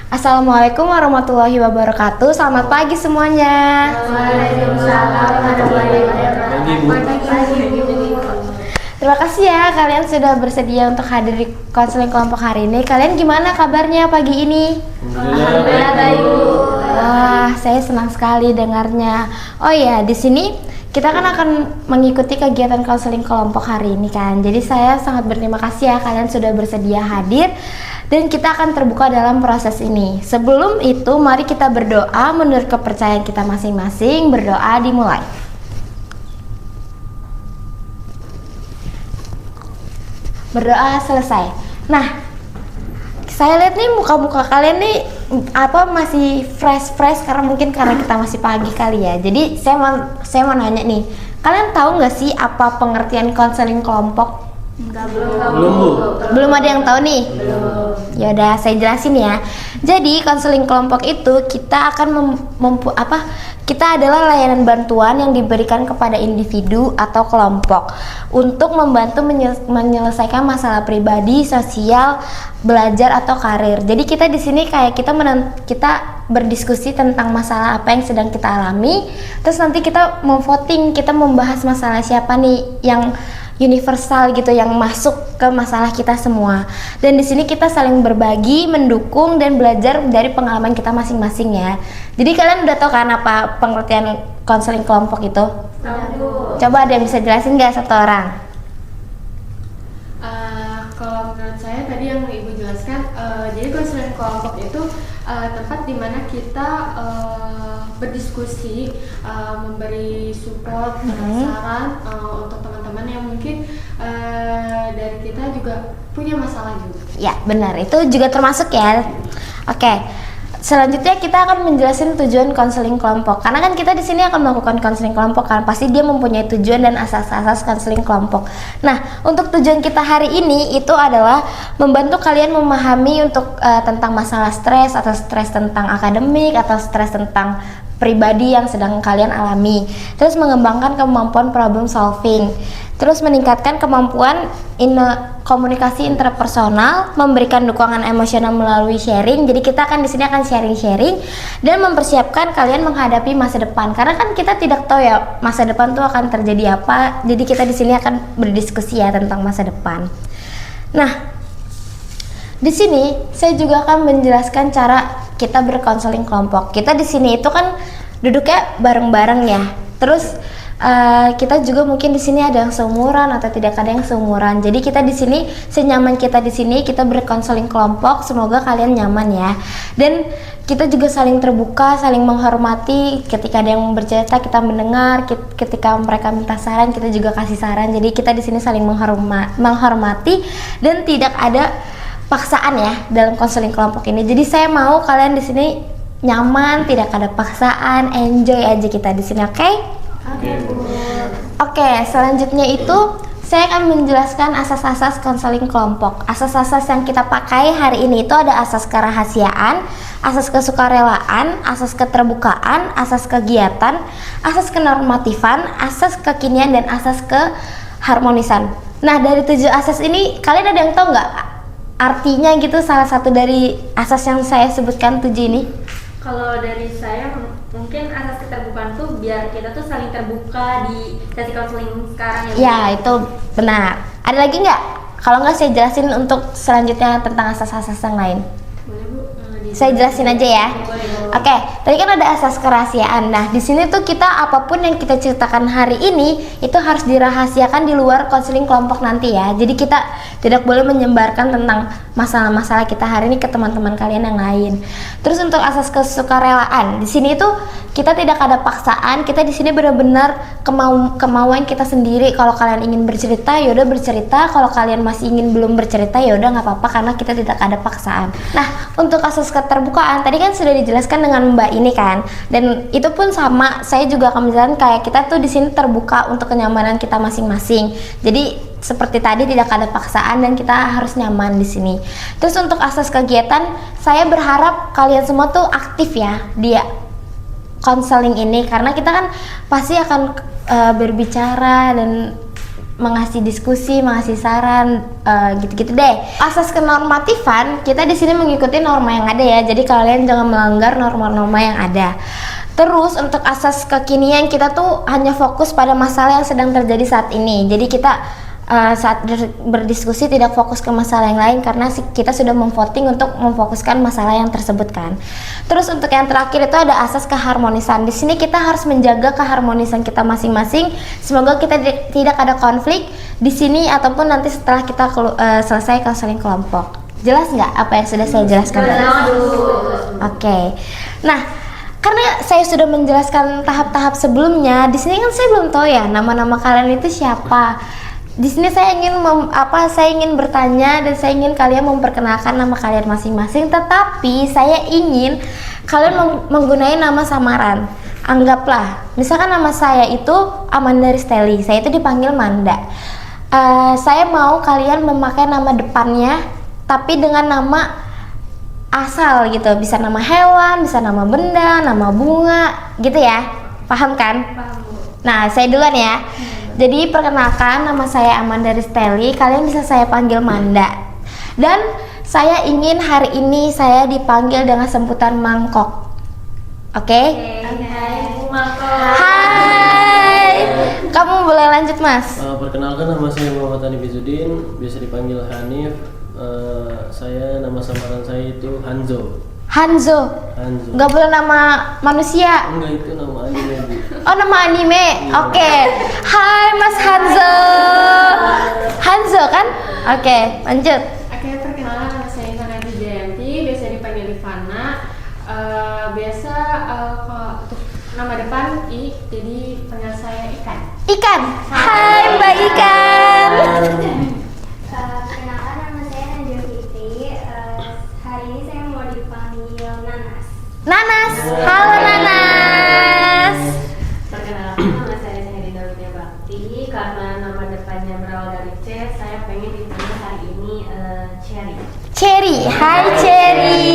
Assalamualaikum warahmatullahi wabarakatuh. Selamat pagi semuanya. Waalaikumsalam warahmatullahi wabarakatuh. Terima kasih ya kalian sudah bersedia untuk hadir di konseling kelompok hari ini. Kalian gimana kabarnya pagi ini? Alhamdulillah baik, Bu. Wah, saya senang sekali dengarnya. Oh ya, di sini kita kan akan mengikuti kegiatan konseling kelompok hari ini kan. Jadi saya sangat berterima kasih ya kalian sudah bersedia hadir dan kita akan terbuka dalam proses ini. Sebelum itu, mari kita berdoa menurut kepercayaan kita masing-masing. Berdoa dimulai. Berdoa selesai. Nah, saya lihat nih muka-muka kalian nih masih fresh karena mungkin karena kita masih pagi kali ya. Jadi saya mau nanya nih, kalian tahu nggak sih apa pengertian konseling kelompok? Belum ada yang tahu nih. Ya udah saya jelasin ya. Jadi konseling kelompok itu kita akan kita adalah layanan bantuan yang diberikan kepada individu atau kelompok untuk membantu menyelesaikan masalah pribadi, sosial, belajar atau karir. Jadi kita di sini kayak kita berdiskusi tentang masalah apa yang sedang kita alami. Terus nanti kita memvoting, kita membahas masalah siapa nih yang universal gitu yang masuk ke masalah kita semua. Dan di sini kita saling berbagi, mendukung dan belajar dari pengalaman kita masing-masing ya. Jadi kalian udah tahu kan apa pengertian konseling kelompok itu? Tahu. Coba ada yang bisa jelasin nggak satu orang? Kalau menurut saya tadi yang Ibu jelaskan, jadi konseling kelompok itu tempat di mana kita berdiskusi, memberi support, saran untuk teman-teman yang mungkin dari kita juga punya masalah juga. Ya benar, itu juga termasuk ya. Oke. Selanjutnya kita akan menjelaskan tujuan konseling kelompok. Karena kan kita di sini akan melakukan konseling kelompok kan, pasti dia mempunyai tujuan dan asas-asas konseling kelompok. Nah, untuk tujuan kita hari ini itu adalah membantu kalian memahami untuk tentang masalah stres atau stres tentang akademik atau stres tentang pribadi yang sedang kalian alami. Terus mengembangkan kemampuan problem solving. Terus meningkatkan kemampuan komunikasi interpersonal, memberikan dukungan emosional melalui sharing. Jadi kita akan di sini akan sharing dan mempersiapkan kalian menghadapi masa depan. Karena kan kita tidak tahu ya masa depan tuh akan terjadi apa. Jadi kita di sini akan berdiskusi ya tentang masa depan. Nah, di sini saya juga akan menjelaskan cara kita berkonseling kelompok. Kita di sini itu kan duduknya bareng-bareng ya. Terus kita juga mungkin di sini ada yang seumuran atau tidak ada yang seumuran. Jadi kita di sini senyaman kita di sini kita berkonseling kelompok. Semoga kalian nyaman ya. Dan kita juga saling terbuka, saling menghormati. Ketika ada yang bercerita kita mendengar. Ketika mereka minta saran kita juga kasih saran. Jadi kita di sini saling menghormati dan tidak ada paksaan ya dalam konseling kelompok ini. Jadi saya mau kalian di sini nyaman, tidak ada paksaan, enjoy aja kita di sini, oke? Oke, selanjutnya itu saya akan menjelaskan asas-asas konseling kelompok. Asas-asas yang kita pakai hari ini itu ada asas kerahasiaan, asas kesukarelaan, asas keterbukaan, asas kegiatan, asas kenormatifan, asas kekinian dan asas keharmonisan. Nah, dari 7 asas ini kalian ada yang tahu nggak artinya gitu, salah satu dari asas yang saya sebutkan 7 ini? Kalau dari saya mungkin asas keterbukaan tuh biar kita tuh saling terbuka di sesi konseling sekarang ya. Ya, itu benar. Ada lagi nggak? Kalau nggak saya jelasin untuk selanjutnya tentang asas-asas yang lain. Boleh Bu? Saya jelasin aja ya. Boleh. Oke, tadi kan ada asas kerahasiaan. Nah, di sini tuh kita apapun yang kita ceritakan hari ini itu harus dirahasiakan di luar konseling kelompok nanti ya. Jadi kita tidak boleh menyebarkan tentang masalah-masalah kita hari ini ke teman-teman kalian yang lain. Terus untuk asas kesukarelaan, di sini tuh kita tidak ada paksaan. Kita di sini benar-benar kemauan kita sendiri. Kalau kalian ingin bercerita, ya udah bercerita. Kalau kalian masih ingin belum bercerita, ya udah nggak apa-apa karena kita tidak ada paksaan. Nah, untuk asas keterbukaan tadi kan sudah dijelaskan dengan Mbak ini kan, dan itu pun sama. Saya juga akan menjelaskan kayak kita tuh di sini terbuka untuk kenyamanan kita masing-masing. Jadi seperti tadi tidak ada paksaan dan kita harus nyaman di sini. Terus untuk asas kegiatan, saya berharap kalian semua tuh aktif ya dia konseling ini karena kita kan pasti akan berbicara dan mengasih diskusi, mengasih saran, gitu-gitu deh. Asas kenormatifan, kita di sini mengikuti norma yang ada ya. Jadi kalian jangan melanggar norma-norma yang ada. Terus untuk asas kekinian, kita tuh hanya fokus pada masalah yang sedang terjadi saat ini. Jadi kita saat berdiskusi tidak fokus ke masalah yang lain karena kita sudah memvoting untuk memfokuskan masalah yang tersebut kan. Terus untuk yang terakhir itu ada asas keharmonisan. Di sini kita harus menjaga keharmonisan kita masing-masing. Semoga kita tidak ada konflik di sini ataupun nanti setelah kita selesai konseling kelompok. Jelas nggak apa yang sudah saya jelaskan? Oke. Nah, karena saya sudah menjelaskan tahap-tahap sebelumnya, di sini kan saya belum tahu ya nama-nama kalian itu siapa. Di sini saya ingin bertanya dan saya ingin kalian memperkenalkan nama kalian masing-masing, tetapi saya ingin kalian menggunakan nama samaran. Anggaplah, misalkan nama saya itu Amanda Risteli, saya itu dipanggil Manda. Saya mau kalian memakai nama depannya, tapi dengan nama asal gitu, bisa nama hewan, bisa nama benda, nama bunga, gitu ya. Paham kan? Paham, Bu. Nah, saya duluan ya. Jadi perkenalkan, nama saya Amanda Risteli, kalian bisa saya panggil Manda. Dan saya ingin hari ini saya dipanggil dengan sebutan Mangkok. Oke? Hai, Bu Mangkok. Hai. Kamu boleh lanjut, Mas. Perkenalkan, nama saya Muhammad Hanif Izudin, biasa dipanggil Hanif. Nama samaran saya itu Hanzo. Hanzo. Nggak boleh nama manusia. Enggak, itu nama anime, Bu. Oh, nama anime. Oke. Hai Mas Hanzo. Hanzo kan? Oke, lanjut. Oke, perkenalan, nama saya Ivana Wijayanti, biasa dipanggil Ivana. Biasa kalau untuk nama depan jadi panggil saya Ikan. Ikan. Hai Mbak Ikan. Perkenalkan, nama saya Najwa Fitri. Hari ini saya mau dipanggil Nanas. Nanas. Halo Nanas. Perkenalkan, nama saya Herina Widya Bakti. Karena nama depannya berawal dari C, saya pengen dipanggil hari ini Cherry. Cherry. Hai Cherry.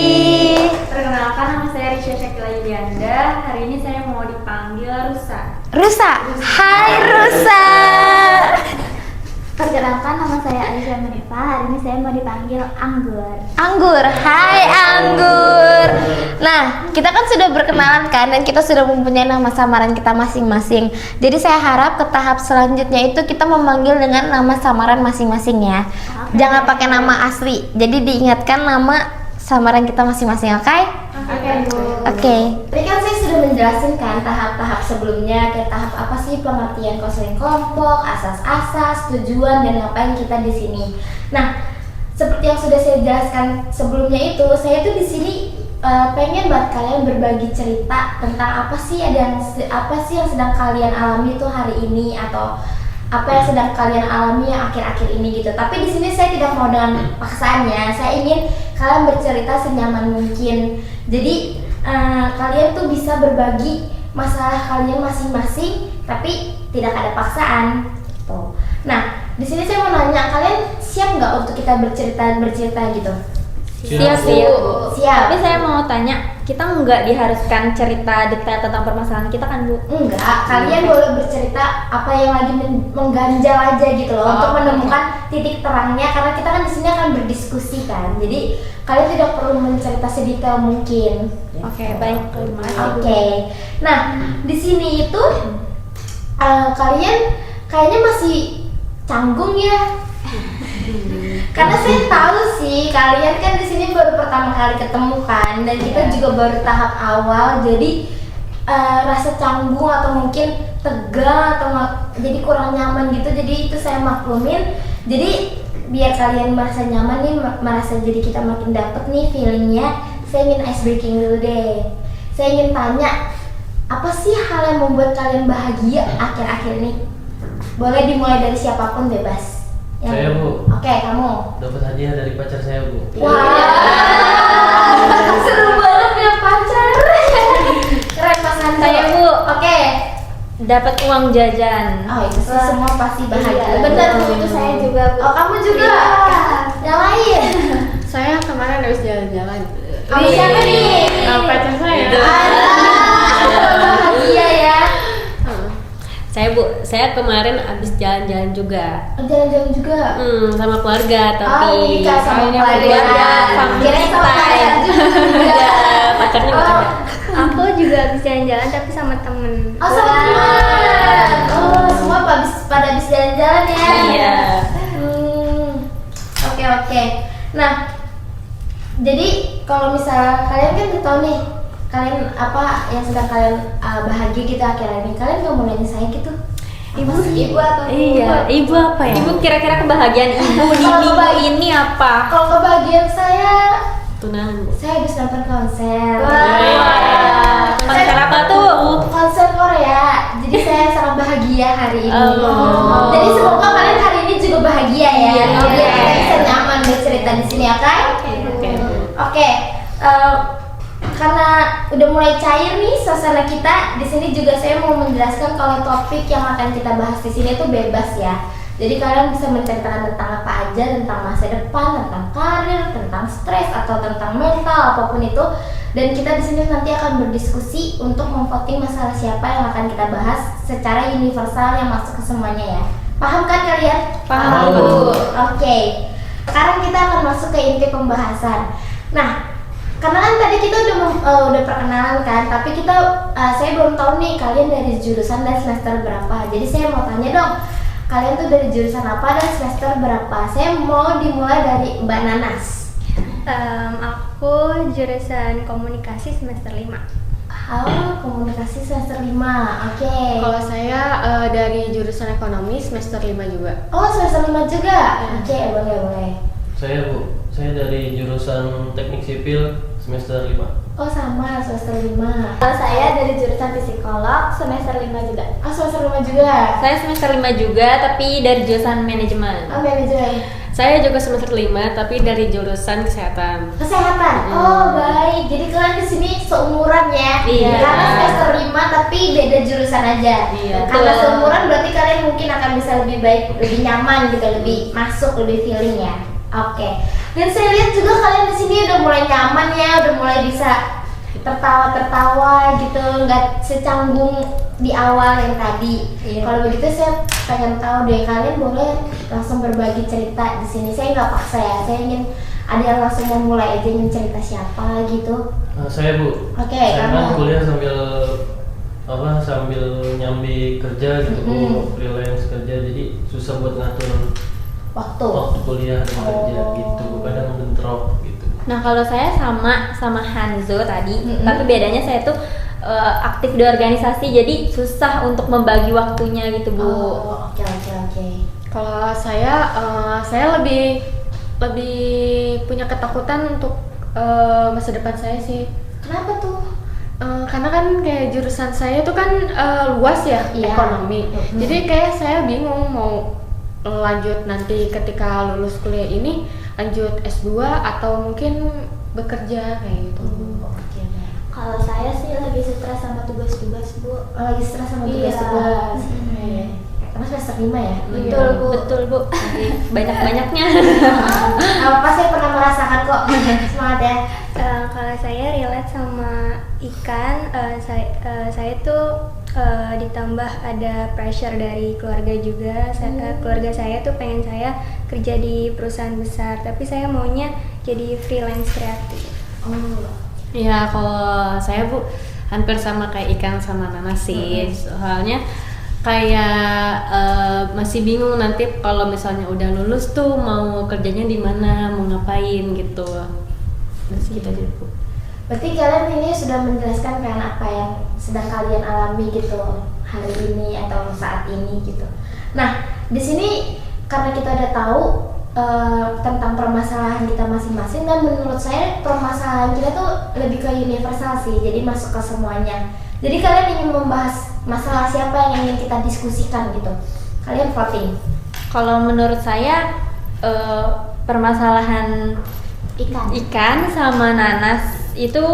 Perkenalkan, nama saya Risha Syakila Yulianda. Hari ini saya mau dipanggil Rusa. Rusa. Hai Rusa. Perkenalkan, nama saya Aisyah Manifa. Hari ini saya mau dipanggil Anggur. Anggur. Hai Anggur. Nah, kita kan sudah berkenalan kan, dan kita sudah mempunyai nama samaran kita masing-masing. Jadi saya harap ke tahap selanjutnya itu kita memanggil dengan nama samaran masing-masing ya. Jangan pakai nama asli. Jadi diingatkan nama samaran kita masing-masing, oke? Oke, Bu. Oke. Tadi kan saya sudah menjelaskan kan tahap-tahap sebelumnya, kayak tahap apa sih pengertian konseling kelompok, asas-asas, tujuan dan ngapain kita di sini. Nah, seperti yang sudah saya jelaskan sebelumnya itu, saya tuh di sini pengen buat kalian berbagi cerita tentang apa sih yang sedang kalian alami tuh hari ini, atau apa yang sedang kalian alami yang akhir-akhir ini gitu. Tapi di sini saya tidak mau dengan paksaannya. Saya ingin kalian bercerita senyaman mungkin. Jadi kalian tuh bisa berbagi masalah kalian masing-masing, tapi tidak ada paksaan. Tuh. Nah, di sini saya mau nanya, kalian siap nggak untuk kita bercerita gitu? Siap, Bu. Siap. Tapi saya mau tanya, kita nggak diharuskan cerita detail tentang permasalahan kita kan, Bu? Enggak, kalian boleh bercerita apa yang lagi mengganjal aja gitu loh, untuk menemukan titik terangnya, karena kita kan di sini akan berdiskusi kan. Jadi kalian tidak perlu mencerita sedetail mungkin. Oke, baik. Terima kasih, Bu. Oke. Nah, di sini itu kalian kayaknya masih canggung ya. Karena saya tahu sih kalian kan di sini baru pertama kali ketemu kan, dan kita juga baru tahap awal, jadi rasa canggung atau mungkin tegang atau jadi kurang nyaman gitu, jadi itu saya maklumin. Jadi biar kalian merasa nyaman nih, merasa jadi kita makin dapet nih feelingnya, saya ingin ice breaking dulu deh. Saya ingin tanya, apa sih hal yang membuat kalian bahagia akhir-akhir ini? Boleh dimulai dari siapapun, bebas. Saya, Bu. Oke, kamu. Dapat hadiah dari pacar saya, Bu. Wah, seru banget punya pacar. Keren Mas Hanzo. Saya, Bu. Oke. Dapat uang jajan. Oh, itu sih semua pasti bahagia. Bener, Bu, itu saya juga, Bu. Oh, kamu juga. Yang lain. Saya kemarin habis jalan-jalan. Kamu siapa nih? Pacar saya. Bahagia ya. Saya kemarin abis jalan-jalan juga. Jalan-jalan juga. Sama keluarga Oh, tapi nikah sama ini keluarga. family Kirain sama time. pacar juga. Pacarnya Oh. bercanda. Aku juga habis jalan-jalan tapi sama temen. Oh, sama teman. Oh, semua pada habis jalan-jalan ya. Iya. Oke, oke. Nah, jadi kalau misalnya kalian kan udah tahu nih, kalian apa yang sedang kalian bahagia gitu akhir-akhir ini, kalian nggak mau nanya saya gitu? Ibu atau Iya, ibu apa ya? Ibu kira-kira kebahagiaan ibu di Kalau minggu kebahagiaan- ini apa? Kalau kebahagiaan saya Tunangan. habis nonton konser. Konser apa tuh? Konser Korea. Jadi saya sangat bahagia hari ini. Oh. Jadi semoga kalian hari ini juga bahagia ya. Iya. Biar kita bisa nyaman bercerita di sini ya kan? Oke. Karena udah mulai cair nih suasana kita di sini juga saya mau menjelaskan kalau topik yang akan kita bahas di sini itu bebas ya. Jadi kalian bisa menceritakan tentang apa aja, tentang masa depan, tentang karir, tentang stres atau tentang mental apapun itu. Dan kita di sini nanti akan berdiskusi untuk memvoting masalah siapa yang akan kita bahas secara universal yang masuk ke semuanya ya. Paham kan kalian? Paham. Oke. Sekarang kita akan masuk ke inti pembahasan. Nah, karena kan tadi kita udah perkenalan kan, tapi saya belum tahu nih kalian dari jurusan dan semester berapa. Jadi saya mau tanya dong, kalian tuh dari jurusan apa dan semester berapa? Saya mau dimulai dari Mbak Nanas. Aku jurusan komunikasi semester 5. Komunikasi semester 5. Oke. Kalau saya dari jurusan ekonomi semester 5 juga. Oh, semester 5 juga. Oke, boleh. Saya dari jurusan teknik sipil semester 5. Oh, sama semester 5. Kalau saya dari jurusan psikolog semester 5 juga. Oh, semester 5 juga. Saya semester 5 juga tapi dari jurusan manajemen. Oh, manajemen. Saya juga semester 5 tapi dari jurusan kesehatan. Kesehatan. Oh, baik. Jadi kalian di sini seumuran ya. Iya. Karena semester 5 tapi beda jurusan aja. Iya. Karena Betul. seumuran berarti kalian mungkin akan bisa lebih baik, lebih nyaman gitu, lebih masuk, lebih feeling ya. Oke. Dan saya lihat juga kalian di sini udah mulai nyaman ya, udah mulai bisa tertawa-tertawa gitu, nggak secanggung di awal yang tadi. Iya. Kalau begitu saya pengen tahu deh, kalian boleh langsung berbagi cerita di sini. Saya nggak paksa ya, saya ingin ada yang langsung memulai aja, ingin cerita siapa gitu. Saya Bu. Oke, Saya kamu. kan kuliah sambil nyambi kerja gitu, Bu, freelance kerja, jadi susah buat ngatur Waktu. waktu kuliah dan kerja Oh. gitu, kadang bentrok gitu. Nah kalau saya sama Hanzo tadi, Mm-mm. tapi bedanya saya tuh aktif di organisasi, jadi susah untuk membagi waktunya gitu Bu. Oh, oke. Kalau saya lebih punya ketakutan untuk masa depan saya sih. Kenapa tuh? Karena kan kayak jurusan saya itu kan luas ya, Iya. ekonomi. Mhm. Jadi kayak saya bingung mau lanjut nanti ketika lulus kuliah ini lanjut S2 atau mungkin bekerja kayak gitu. Oke. Kalau saya sih lagi stres sama tugas-tugas, Bu. Oh, lagi stres sama Iya. tugas-tugas. Karena semester 5 ya? Betul, Bu. Betul Bu. Banyak-banyaknya. Apa saya pernah merasakan kok. Semangat ya. Kalau saya relate sama ikan, saya tuh ditambah ada pressure dari keluarga juga. Keluarga saya tuh pengen saya kerja di perusahaan besar, tapi saya maunya jadi freelance kreatif. Oh. Ya kalau saya Bu hampir sama kayak ikan sama Nanas sih. Soalnya kayak masih bingung nanti kalau misalnya udah lulus tuh mau kerjanya di mana, mau ngapain gitu. Masih gitu aja Bu. Berarti kalian ini sudah menjelaskan kan apa yang sedang kalian alami gitu hari ini atau saat ini gitu. Nah, di sini karena kita udah tahu tentang permasalahan kita masing-masing, dan menurut saya permasalahan kita tuh lebih ke universal sih, jadi masuk ke semuanya. Jadi kalian ingin membahas masalah siapa yang ingin kita diskusikan gitu, kalian voting. Kalau menurut saya permasalahan ikan sama Nanas itu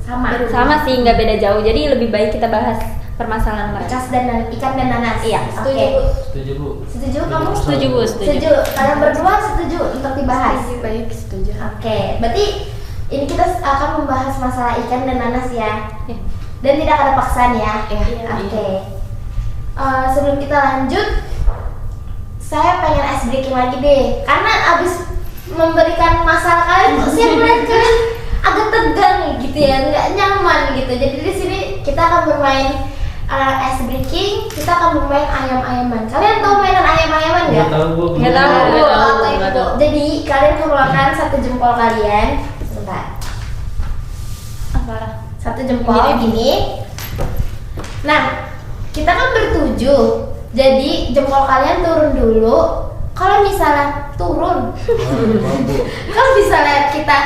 sama sih, nggak beda jauh. Jadi lebih baik kita bahas permasalahan mereka. Ikan dan nanas. Iya, Oke. Setuju Bu. Setuju kamu? Setuju Bu, Setuju. Kalian berdua setuju untuk dibahas? Baik, setuju. Oke, berarti ini kita akan membahas masalah ikan dan nanas ya. Iya. Dan tidak ada paksaan ya. Iya. Oke. sebelum kita lanjut, saya pengen ice breaking lagi deh, karena abis memberikan masalah kalian tuh saya melihat kalian agak tegang nih gitu ya, nggak nyaman gitu. Jadi di sini kita akan bermain ice breaking, kita akan bermain ayam-ayaman. Kalian tahu mainan ayam-ayaman nggak? Nggak tahu, Bu. Nggak tahu. Nggak tahu. Jadi kalian keluarkan satu jempol kalian, sebentar. Satu jempol gini. Nah, kita kan bertujuh. Jadi jempol kalian turun dulu. Kalau misalnya turun, kalau misalnya kita,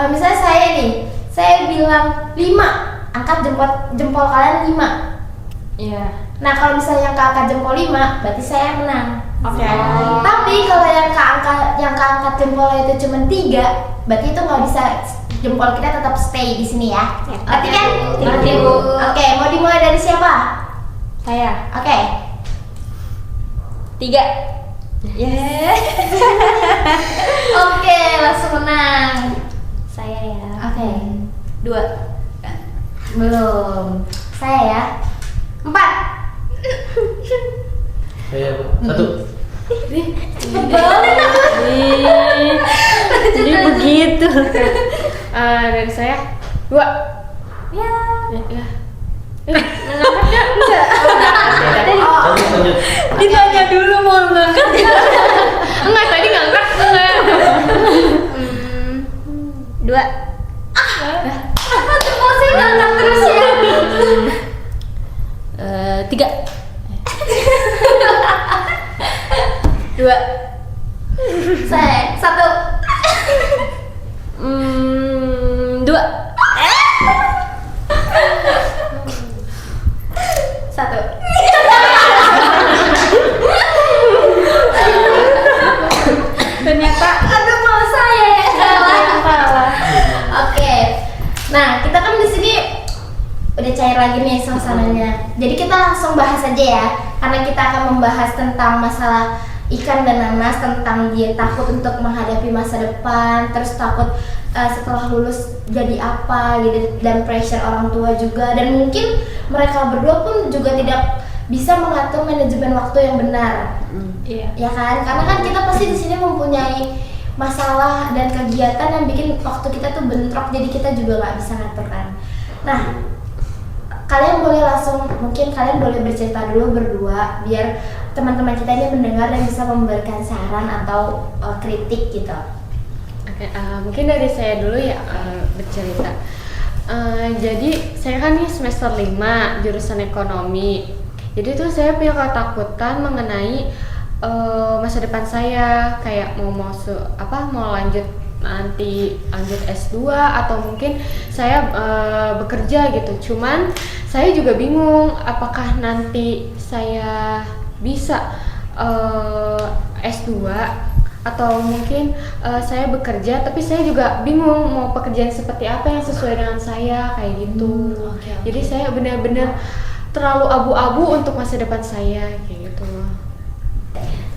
misalnya saya nih, saya bilang 5, angkat jempol kalian 5. Iya. Nah, kalau misalnya yang keangkat jempol 5, berarti saya menang. Oke. Tapi kalau yang keangkat jempolnya itu cuma 3, berarti itu nggak bisa, jempol kita tetap stay di sini ya. Ngerti kan? Ngerti, Bu. Oke, mau dimulai dari siapa? Saya. Oke. 3. Oke, langsung menang. Saya ya. Oke. 2. Belum. Saya ya. 4. Saya 1. Jadi begitu. Dari saya 2. Ya. Lanjut. Ditanya dulu mau ngangkat. Enggak, tadi ngangkat enggak. 2. Jempol saya ngangkat terus ya. 3. 2. Saya 1. 2. 1. Ternyata Aduh, malah saya ya salah. Oke. Nah, kita kan di sini udah cair lagi nih suasananya. Jadi kita langsung bahas aja ya, karena kita akan membahas tentang masalah Ikan dan Nanas, tentang dia takut untuk menghadapi masa depan, terus takut setelah lulus jadi apa gitu, dan pressure orang tua juga, dan mungkin mereka berdua pun juga tidak bisa mengatur manajemen waktu yang benar. Iya. Ya kan? Karena kan kita pasti di sini mempunyai masalah dan kegiatan yang bikin waktu kita tuh bentrok, jadi kita juga nggak bisa ngatur kan. Nah, kalian boleh langsung, mungkin kalian boleh bercerita dulu berdua biar teman-teman kita ini mendengar dan bisa memberikan saran atau kritik gitu. Oke, mungkin dari saya dulu ya bercerita. Jadi saya kan ini semester 5 jurusan ekonomi. Jadi tuh saya punya ketakutan mengenai masa depan saya, kayak mau lanjut S2 atau mungkin saya bekerja gitu. Cuman saya juga bingung apakah nanti saya bisa S2 atau mungkin saya bekerja, tapi saya juga bingung mau pekerjaan seperti apa yang sesuai dengan saya kayak gitu. Jadi saya benar-benar terlalu abu-abu untuk masa depan saya kayak gitu.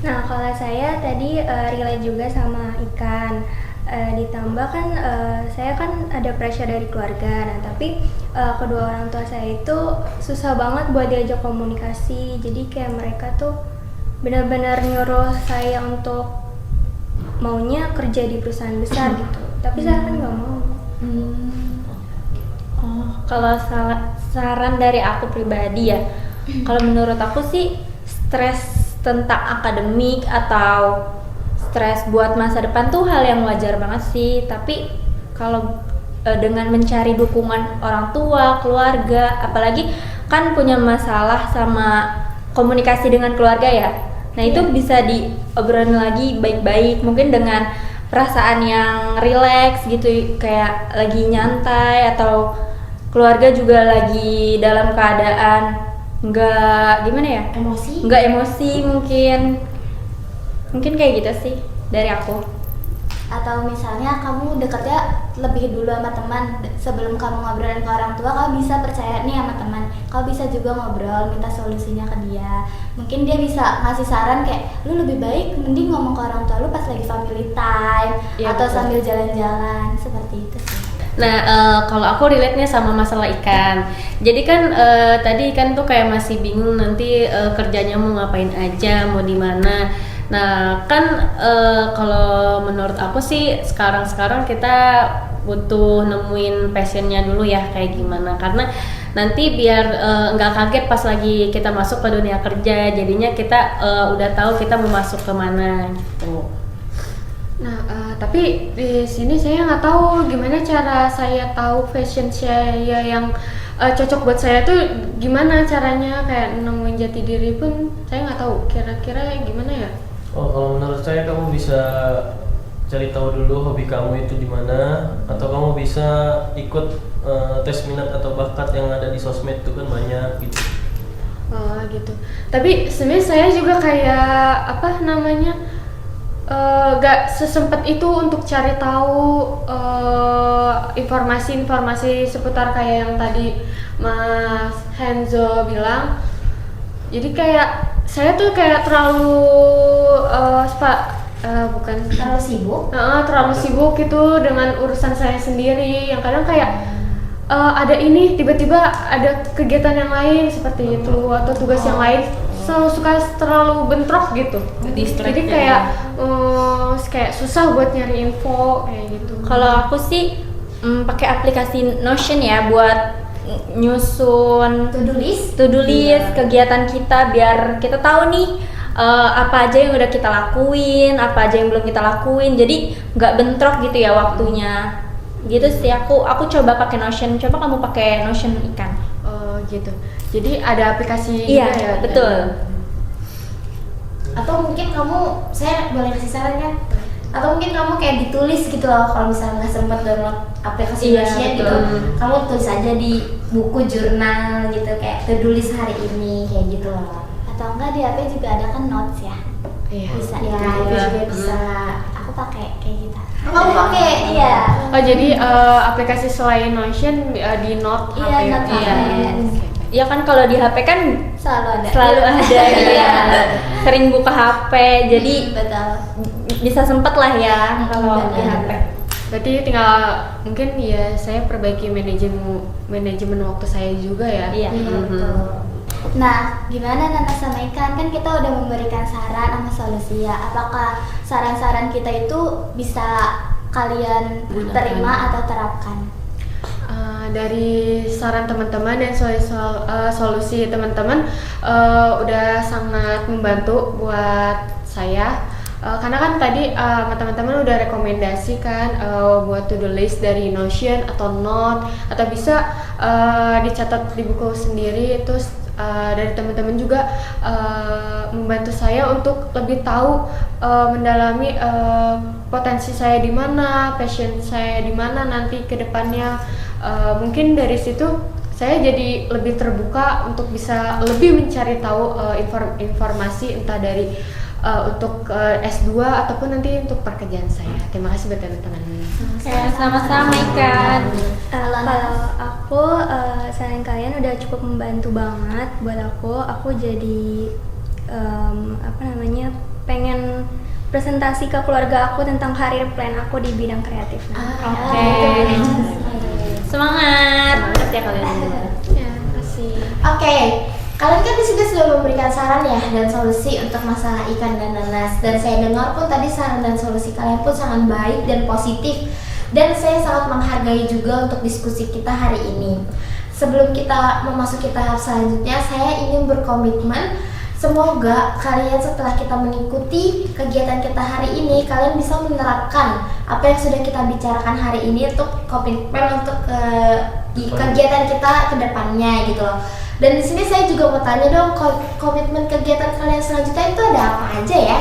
Nah, kalau saya tadi relate juga sama Ikan. Ditambah kan saya kan ada pressure dari keluarga. Nah, tapi kedua orang tua saya itu susah banget buat diajak komunikasi. Jadi kayak mereka tuh benar-benar nyuruh saya untuk maunya kerja di perusahaan besar gitu. Tapi saya kan nggak mau. Kalau saran dari aku pribadi ya, kalau menurut aku sih stres tentang akademik atau stres buat masa depan tuh hal yang wajar banget sih. Tapi kalau dengan mencari dukungan orang tua, keluarga, apalagi kan punya masalah sama komunikasi dengan keluarga ya. Nah itu bisa diobrolin lagi baik-baik, mungkin dengan perasaan yang rileks gitu, kayak lagi nyantai, atau keluarga juga lagi dalam keadaan nggak gimana ya, nggak emosi, mungkin kayak gitu sih dari aku. Atau misalnya kamu dekatnya lebih dulu sama teman, sebelum kamu ngobrolin ke orang tua, kamu bisa percaya nih sama teman, kamu bisa juga ngobrol, minta solusinya ke dia. Mungkin dia bisa ngasih saran kayak, lu lebih baik mending ngomong ke orang tua lu pas lagi family time, Ya, atau betul. sambil jalan-jalan, seperti itu sih. Nah, kalau aku relate-nya sama masalah ikan. Jadi kan tadi ikan tuh kayak masih bingung nanti kerjanya mau ngapain aja, mau di mana. Nah, kan kalau menurut aku sih sekarang kita butuh nemuin passionnya dulu ya kayak gimana, karena nanti biar nggak kaget pas lagi kita masuk ke dunia kerja, jadinya kita udah tahu kita mau masuk ke mana gitu. Nah, tapi di sini saya nggak tahu gimana cara saya tahu fashion saya yang cocok buat saya tuh gimana caranya, kayak nemuin jati diri pun saya nggak tahu. Kira-kira gimana ya? Oh, kalau menurut saya kamu bisa cari tahu dulu hobi kamu itu di mana, atau kamu bisa ikut tes minat atau bakat yang ada di sosmed itu kan banyak gitu. Oh gitu. Tapi sebenarnya saya juga kayak apa namanya gak sesempet itu untuk cari tahu informasi-informasi seputar kayak yang tadi Mas Hanzo bilang. Jadi kayak saya tuh kayak terlalu bukan Terlalu sibuk. terlalu sibuk gitu dengan urusan saya sendiri, yang kadang kayak ada ini tiba-tiba ada kegiatan yang lain seperti itu atau tugas yang lain, selalu suka terlalu bentrok gitu. Jadi kayak susah buat nyari info kayak gitu. Kalau aku sih pakai aplikasi Notion ya buat nyusun to-do list kegiatan kita, biar kita tahu nih apa aja yang udah kita lakuin, apa aja yang belum kita lakuin, jadi nggak bentrok gitu ya waktunya. Gitu sih aku coba pakai Notion. Coba kamu pakai Notion ikan. Oh gitu. Jadi ada aplikasi Iya, juga ya? betul. Atau mungkin kamu, saya boleh kasih saran kan? Atau mungkin kamu kayak ditulis gitu loh, kalau misalnya nggak sempat download aplikasi Iya, Notion gitu, betul. kamu tulis aja di buku jurnal gitu, kayak tulis hari ini kayak gitu loh. Atau enggak di HP juga ada kan notes ya, Iya. bisa Ya, itu itu juga. juga bisa. Aku pakai kayak gitu. Oh, kamu pakai? Iya. Oh jadi aplikasi selain Notion di Note Iya, HP. Note Iya. HP. Ya kan kalau di HP kan Selalu ada. selalu ada ya. Sering buka HP, jadi Betul. bisa sempet lah ya kalau di Benar. HP. Berarti tinggal mungkin ya saya perbaiki manajemen waktu saya juga ya. Iya. Betul. Nah, gimana Nana sama Ikan? Kan kita udah memberikan saran sama solusi ya. Apakah saran-saran kita itu bisa kalian terima atau terapkan? Dari saran teman-teman dan solusi teman-teman udah sangat membantu buat saya. Karena kan tadi teman-teman udah rekomendasi kan buat to-do list dari Notion atau Note, atau bisa dicatat di buku sendiri. Terus dari teman-teman juga membantu saya untuk lebih tahu mendalami potensi saya di mana, passion saya di mana nanti ke depannya. Mungkin dari situ saya jadi lebih terbuka untuk bisa lebih mencari tahu informasi, entah dari untuk S2 ataupun nanti untuk pekerjaan saya. Terima kasih buat teman-teman. Sama-sama Ikan. Kalau aku saran kalian udah cukup membantu banget buat aku. Aku jadi pengen presentasi ke keluarga aku tentang karir plan aku di bidang kreatif. Oke. Semangat ya kalian semua. Ya, terima kasih. Oke, kalian kan di sini sudah memberikan saran ya dan solusi untuk masalah Ikan dan Nanas, dan saya dengar pun tadi saran dan solusi kalian pun sangat baik dan positif, dan saya sangat menghargai juga untuk diskusi kita hari ini. Sebelum kita memasuki tahap selanjutnya, saya ingin berkomitmen semoga kalian setelah kita mengikuti kegiatan kita hari ini, kalian bisa menerapkan apa yang sudah kita bicarakan hari ini untuk komitmen untuk kegiatan kita ke depannya gitu loh. Dan di sini saya juga mau tanya dong, komitmen kegiatan kalian selanjutnya itu ada apa aja ya?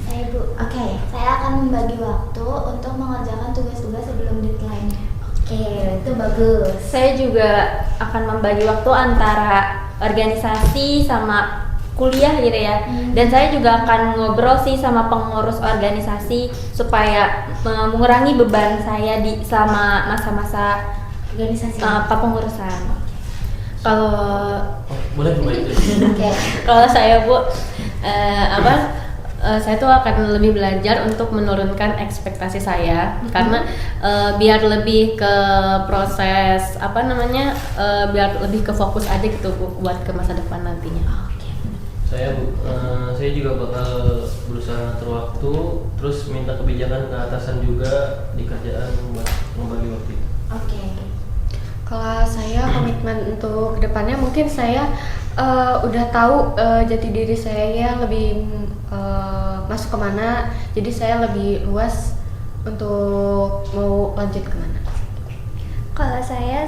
Saya Bu. Oke. Saya akan membagi waktu untuk mengerjakan tugas-tugas sebelum deadline. Oke, itu bagus. Saya juga akan membagi waktu antara organisasi sama kuliah gitu ya. Dan saya juga akan ngobrol sih sama pengurus organisasi supaya mengurangi beban saya selama masa-masa Organisasi. kepengurusan. Kalau Boleh coba itu. Oke. kalau saya Bu saya tuh akan lebih belajar untuk menurunkan ekspektasi saya karena biar lebih ke proses biar lebih ke fokus aja gitu Bu, buat ke masa depan nantinya. Saya juga bakal berusaha ngatur waktu, terus minta kebijakan ke atasan juga di kerjaan buat membagi waktu itu. Oke. Kalau saya komitmen untuk kedepannya mungkin saya udah tahu jati diri saya lebih masuk kemana, jadi saya lebih luas untuk mau lanjut kemana. Kalau saya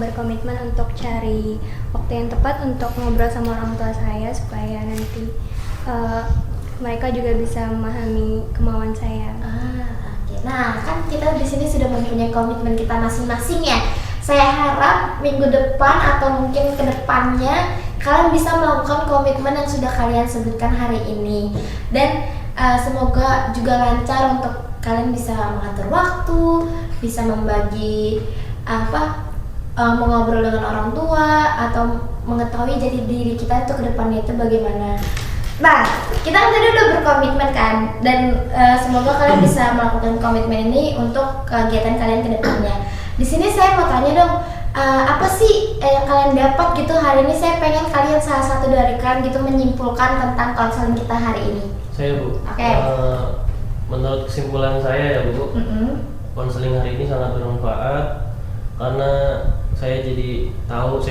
berkomitmen untuk cari waktu yang tepat untuk ngobrol sama orang tua saya supaya nanti mereka juga bisa memahami kemauan saya. Oke. Nah, kan kita di sini sudah mempunyai komitmen kita masing-masing ya. Saya harap minggu depan atau mungkin ke depannya kalian bisa melakukan komitmen yang sudah kalian sebutkan hari ini. Dan semoga juga lancar untuk kalian bisa mengatur waktu, bisa membagi mengobrol dengan orang tua atau mengetahui jati diri kita itu ke depannya itu bagaimana. Nah, kita kan tadi udah berkomitmen kan, dan semoga kalian bisa melakukan komitmen ini untuk kegiatan kalian ke depannya. Di sini saya mau tanya dong, apa sih yang kalian dapat gitu hari ini? Saya pengen kalian salah satu dari kalian gitu menyimpulkan tentang konseling kita hari ini. Saya Bu, Oke. Menurut kesimpulan saya ya Bu, konseling hari ini sangat bermanfaat karena saya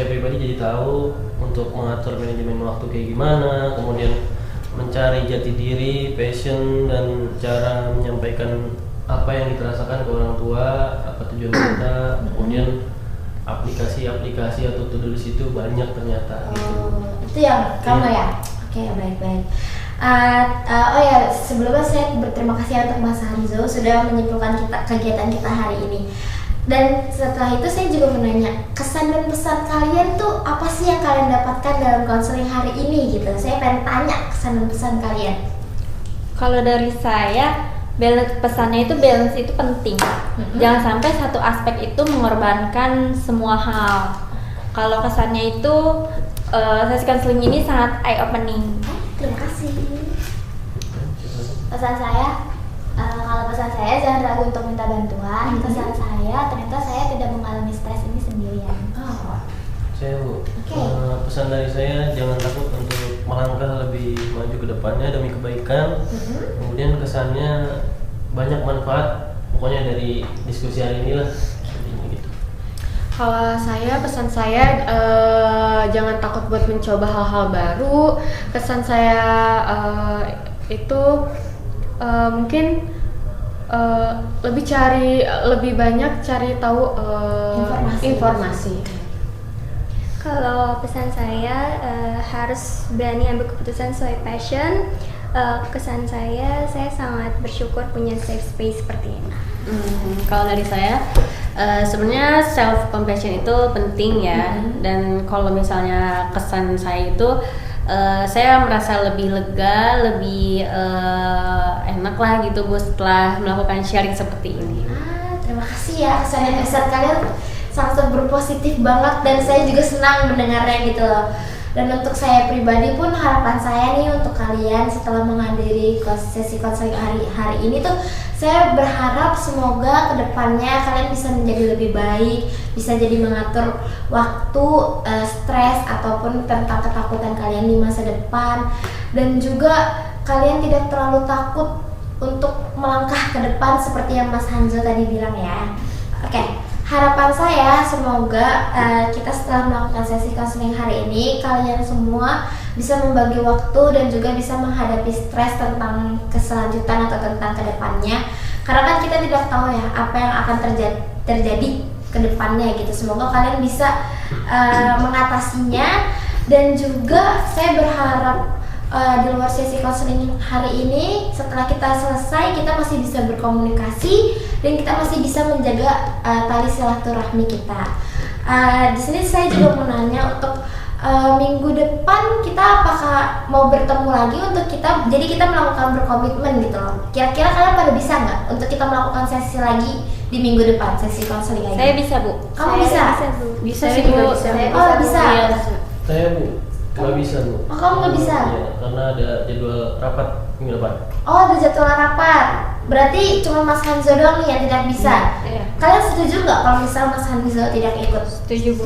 pribadi jadi tahu untuk mengatur manajemen waktu kayak gimana, kemudian mencari jati diri, passion, dan cara menyampaikan apa yang kita rasakan ke orang tua, apa tujuan kita, kemudian aplikasi-aplikasi atau to-do list itu banyak ternyata. Itu yang kamu ya? Oke, baik-baik. Sebelumnya saya berterima kasih untuk Mas Hanzo sudah menyimpulkan kegiatan kita hari ini. Dan setelah itu saya juga menanya, kesan dan pesan kalian tuh apa sih yang kalian dapatkan dalam konseling hari ini gitu? Saya pengen tanya kesan dan pesan kalian. Kalau dari saya, pesannya itu balance itu penting. Jangan sampai satu aspek itu mengorbankan semua hal. Kalau kesannya itu sesi konseling ini sangat eye opening. Terima kasih. Pesan saya, kalau pesan saya jangan ragu untuk minta bantuan. Pesan saya, ternyata saya tidak mengalami stres ini sendirian. Saya Bu, pesan dari saya jangan takut untuk melangkah lebih maju ke depannya demi kebaikan. Kemudian kesannya banyak manfaat, pokoknya dari diskusi hari ini lah. Gitu. Kalau saya, pesan saya jangan takut buat mencoba hal-hal baru. Kesan saya itu mungkin lebih banyak cari tahu informasi. Kalau pesan saya harus berani ambil keputusan sesuai passion. Kesan saya sangat bersyukur punya safe space seperti ini. Kalau dari saya, sebenarnya self compassion itu penting ya. Dan kalau misalnya kesan saya itu, saya merasa lebih lega, lebih enak lah gitu Bu setelah melakukan sharing seperti ini. Terima kasih ya, kesan dan pesan kalian sangat berpositif banget dan saya juga senang mendengarnya gitu loh. Dan untuk saya pribadi pun harapan saya nih untuk kalian setelah menghadiri sesi konseling hari ini tuh, saya berharap semoga kedepannya kalian bisa menjadi lebih baik, bisa jadi mengatur waktu, stres ataupun tentang ketakutan kalian di masa depan, dan juga kalian tidak terlalu takut untuk melangkah ke depan seperti yang Mas Hanzo tadi bilang ya. Oke. Harapan saya semoga kita setelah melakukan sesi konseling hari ini kalian semua bisa membagi waktu dan juga bisa menghadapi stres tentang keselanjutan atau tentang kedepannya, karena kan kita tidak tahu ya apa yang akan terjadi kedepannya gitu. Semoga kalian bisa mengatasinya, dan juga saya berharap di luar sesi konseling hari ini setelah kita selesai kita masih bisa berkomunikasi dan kita masih bisa menjaga tali silaturahmi kita. Di sini saya juga mau nanya untuk minggu depan kita apakah mau bertemu lagi untuk kita melakukan berkomitmen gitu loh. Kira-kira kalian pada bisa nggak untuk kita melakukan sesi lagi di minggu depan, sesi konseling lagi? Saya bisa Bu. Kamu bisa? Bu. Bisa sih Bu. Bisa. Iya. Saya Bu, Nggak bisa Bu. Oh, kamu nggak bisa? Iya, karena ada jadwal rapat minggu depan. Oh, ada jadwal rapat. Berarti cuma Mas Hanzo doang nih yang tidak bisa. Iya. Kalian setuju nggak kalau misal Mas Hanzo tidak ikut? Setuju Bu.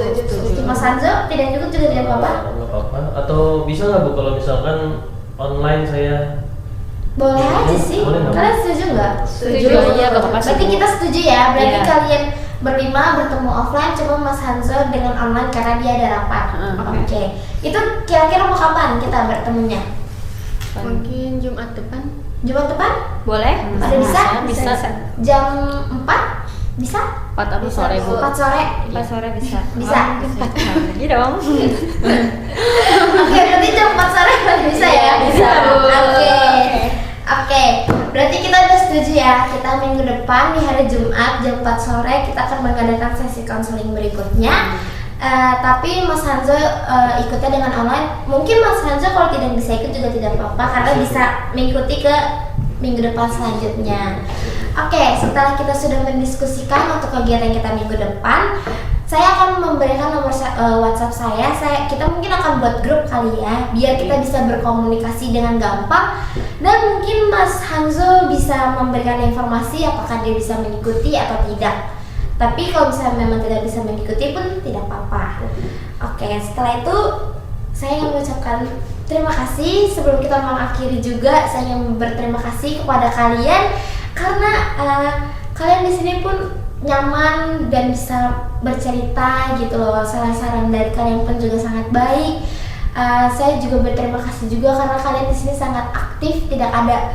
Mas Hanzo tidak ikut juga tidak apa-apa? Nggak apa-apa. Atau bisa nggak Bu kalau misalkan online saya? Boleh aja sih. Boleh nggak? Kalian setuju nggak? Setuju aja, nggak apa-apa sih, Berarti Bu. kita setuju ya. Berarti Iya. kalian berlima bertemu offline, cuma Mas Hanzo dengan online karena dia ada rapat. Oke. Itu kira-kira mau kapan kita bertemunya? Mungkin Jumat depan. Jumat depan? Boleh? Ada bisa? Bisa. Jam 4? Bisa? 4 atau sore Bu. 4 sore? Pas sore bisa. Bisa? Iya dong. Oke, berarti jam 4 sore masih bisa ya? Bisa, Bu. Oke, berarti kita udah setuju ya. Kita minggu depan di hari Jumat jam 4 sore kita akan mengadakan sesi konseling berikutnya. Tapi Mas Hanzo ikutnya dengan online. Mungkin Mas Hanzo kalau tidak bisa ikut juga tidak apa-apa karena bisa mengikuti ke minggu depan selanjutnya. Oke, setelah kita sudah mendiskusikan untuk kegiatan kita minggu depan, saya akan memberikan nomor WhatsApp saya. Kita mungkin akan buat grup kali ya, biar kita bisa berkomunikasi dengan gampang. Dan mungkin Mas Hanzo bisa memberikan informasi apakah dia bisa mengikuti atau tidak. Tapi kalau misalnya memang tidak bisa mengikuti pun tidak apa-apa. Oke, setelah itu saya ingin mengucapkan terima kasih. Sebelum kita mengakhiri juga, saya ingin berterima kasih kepada kalian karena kalian di sini pun nyaman dan bisa bercerita gitu loh. Saran-saran dari kalian pun juga sangat baik. Saya juga berterima kasih juga karena kalian di sini sangat aktif, tidak ada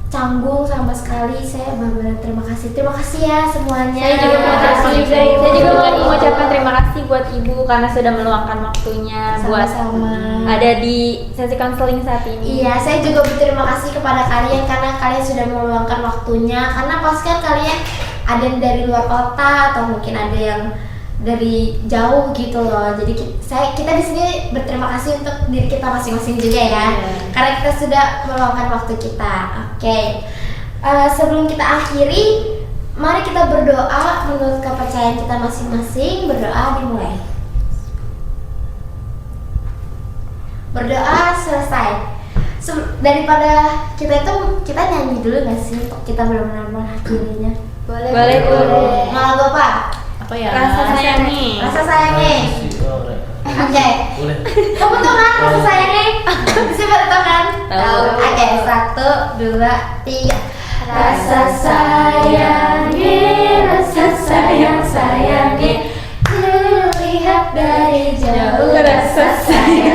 canggung sama sekali. Saya benar-benar terima kasih. Terima kasih ya semuanya. Saya juga terima kasih. Saya juga mau mengucapkan terima kasih buat Ibu karena sudah meluangkan waktunya buat Sama-sama. ada di sesi konseling saat ini. Iya, saya juga berterima kasih kepada kalian karena kalian sudah meluangkan waktunya. Karena pasti kan kalian ada yang dari luar kota atau mungkin ada yang dari jauh gitu loh. Jadi kita di sini berterima kasih untuk diri kita masing-masing juga ya. Karena kita sudah meluangkan waktu kita. Oke. Sebelum kita akhiri, mari kita berdoa menurut kepercayaan kita masing-masing. Berdoa dimulai. Berdoa selesai. Daripada kita nyanyi dulu nggak sih untuk kita benar-benar mengakhirinya? Boleh, Bu. Mau lagu apa? Apa ya? Rasa sayangi. Rasa sayangi. Oke. Boleh. Kamu tahu kan rasa sayangi? Bisa tahu kan? Tahu. Oke, 1, 2, 3. Rasa sayangi, rasa sayang sayangi. Ku lihat dari jauh rasa sayangi.